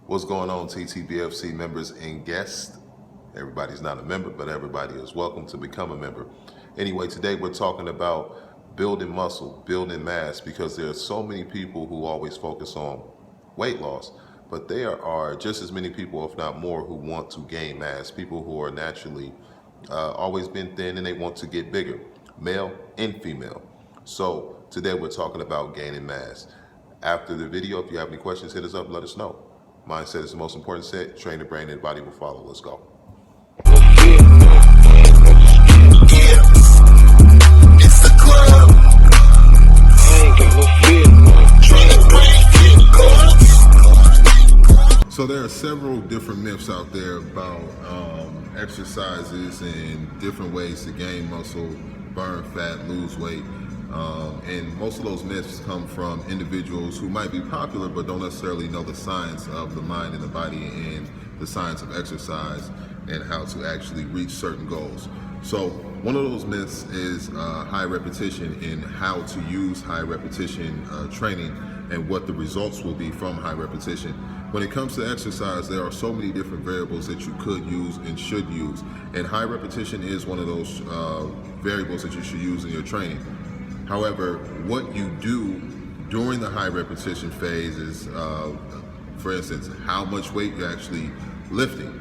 What's going on, TTBFC members and guests? Everybody's not a member, but everybody is welcome to become a member. Anyway, today we're talking about building muscle, building mass, because there are so many people who always focus on weight loss, but there are just as many people, if not more, who want to gain mass, people who are naturally always been thin and they want to get bigger, male and female. So today we're talking about gaining mass. After the video, if you have any questions, hit us up, let us know. Mindset is the most important set. Train the brain and the body will follow. Let's go. It's the club. So there are several different myths out there about exercises and different ways to gain muscle, burn fat, lose weight. And most of those myths come from individuals who might be popular but don't necessarily know the science of the mind and the body and the science of exercise and how to actually reach certain goals. So one of those myths is high repetition and how to use high repetition training and what the results will be from high repetition. When it comes to exercise, there are so many different variables that you could use and should use, and high repetition is one of those variables that you should use in your training. However, what you do during the high repetition phase is, for instance, how much weight you're actually lifting.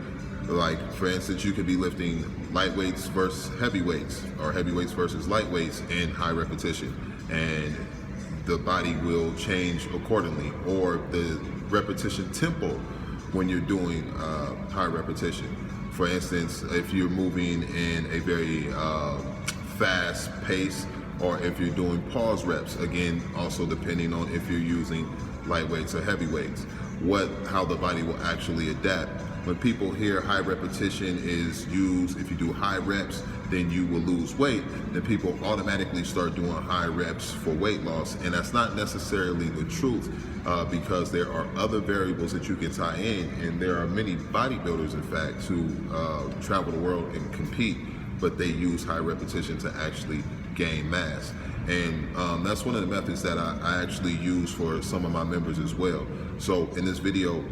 Like, for instance, you could be lifting light weights versus heavy weights, or heavy weights versus light weights in high repetition, and the body will change accordingly, or the repetition tempo when you're doing high repetition. For instance, if you're moving in a very fast pace, or if you're doing pause reps, again, also depending on if you're using light weights or heavy weights, how the body will actually adapt. When people hear high repetition is used, if you do high reps, then you will lose weight, then people automatically start doing high reps for weight loss. And that's not necessarily the truth, because there are other variables that you can tie in. And there are many bodybuilders, in fact, who travel the world and compete, but they use high repetition to actually gain mass. And that's one of the methods that I actually use for some of my members as well. So in this video,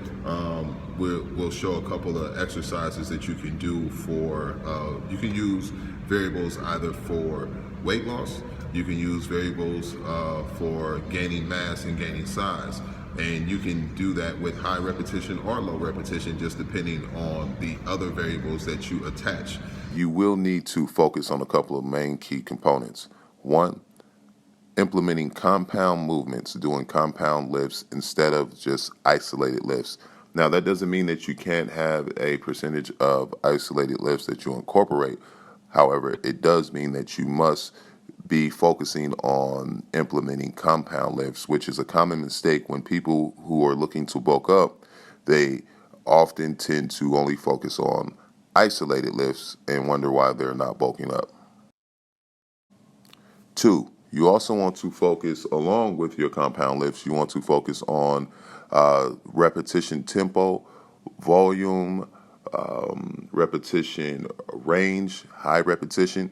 we'll show a couple of exercises that you can do for, you can use variables either for weight loss, you can use variables for gaining mass and gaining size. And you can do that with high repetition or low repetition, just depending on the other variables that you attach. You will need to focus on a couple of main key components. One, implementing compound movements, doing compound lifts instead of just isolated lifts. Now, that doesn't mean that you can't have a percentage of isolated lifts that you incorporate. However, it does mean that you must be focusing on implementing compound lifts, which is a common mistake when people who are looking to bulk up, they often tend to only focus on isolated lifts and wonder why they're not bulking up. Two, you also want to focus, along with your compound lifts, you want to focus on repetition tempo, volume, repetition range, high repetition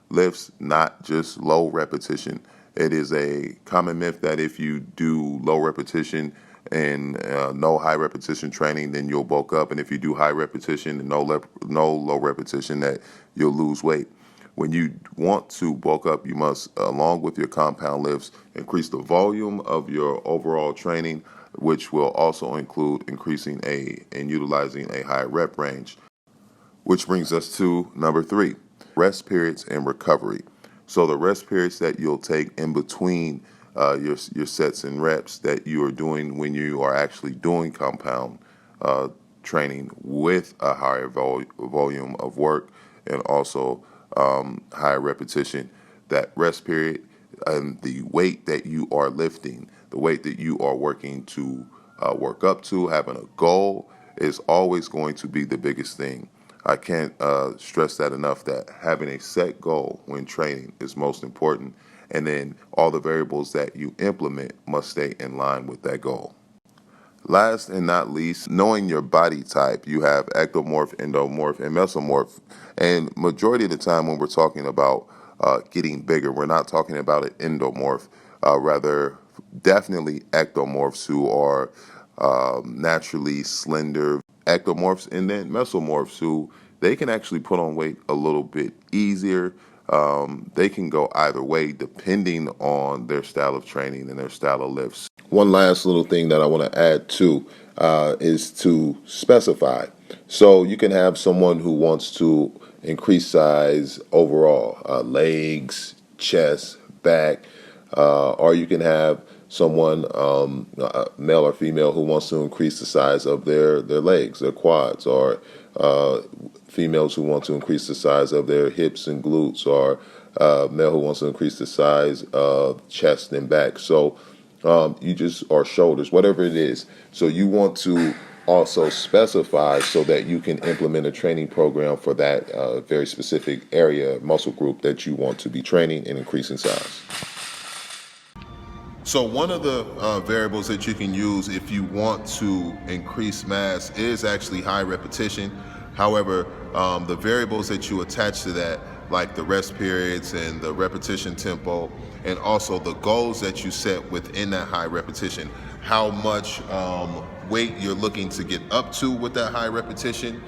lifts, not just low repetition. It is a common myth that if you do low repetition and no high repetition training, then you'll bulk up. And if you do high repetition and no low repetition, that you'll lose weight. When you want to bulk up, you must, along with your compound lifts, increase the volume of your overall training, which will also include increasing and utilizing a high rep range. Which brings us to number 3, rest periods and recovery. So the rest periods that you'll take in between your sets and reps that you are doing when you are actually doing compound training with a higher volume of work and also higher repetition, that rest period and the weight that you are lifting, the weight that you are working to work up to, having a goal is always going to be the biggest thing. I can't stress that enough, that having a set goal when training is most important, and then all the variables that you implement must stay in line with that goal. Last and not least, knowing your body type. You have ectomorph, endomorph, and mesomorph. And majority of the time when we're talking about getting bigger, we're not talking about an endomorph, rather definitely ectomorphs who are naturally slender ectomorphs, and then mesomorphs who they can actually put on weight a little bit easier. They can go either way depending on their style of training and their style of lifts. One last little thing that I want to add too is to specify. So you can have someone who wants to increase size overall, legs, chest, back, or you can have someone, male or female, who wants to increase the size of their legs, their quads, or females who want to increase the size of their hips and glutes, or male who wants to increase the size of chest and back. So you just, or shoulders, whatever it is. So you want to also specify so that you can implement a training program for that very specific area, muscle group that you want to be training and increasing size. So one of the variables that you can use if you want to increase mass is actually high repetition. However, the variables that you attach to that, like the rest periods and the repetition tempo, and also the goals that you set within that high repetition, how much weight you're looking to get up to with that high repetition,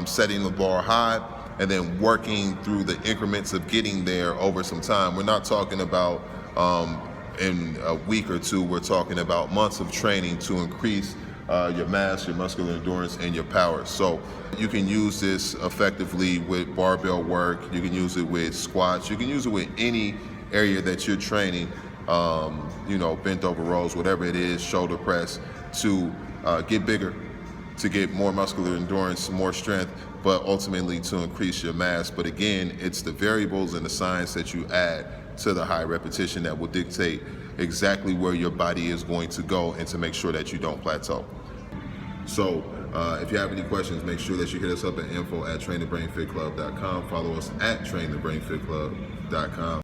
setting the bar high, and then working through the increments of getting there over some time. We're not talking about in a week or two. We're talking about months of training to increase your mass, your muscular endurance, and your power. So you can use this effectively with barbell work. You can use it with squats. You can use it with any area that you're training, bent over rows, whatever it is, shoulder press, to get bigger, to get more muscular endurance, more strength, but ultimately to increase your mass. But again, it's the variables and the science that you add to the high repetition that will dictate exactly where your body is going to go and to make sure that you don't plateau. So if you have any questions, make sure that you hit us up at info@trainthebrainfitclub.com. Follow us at trainthebrainfitclub.com.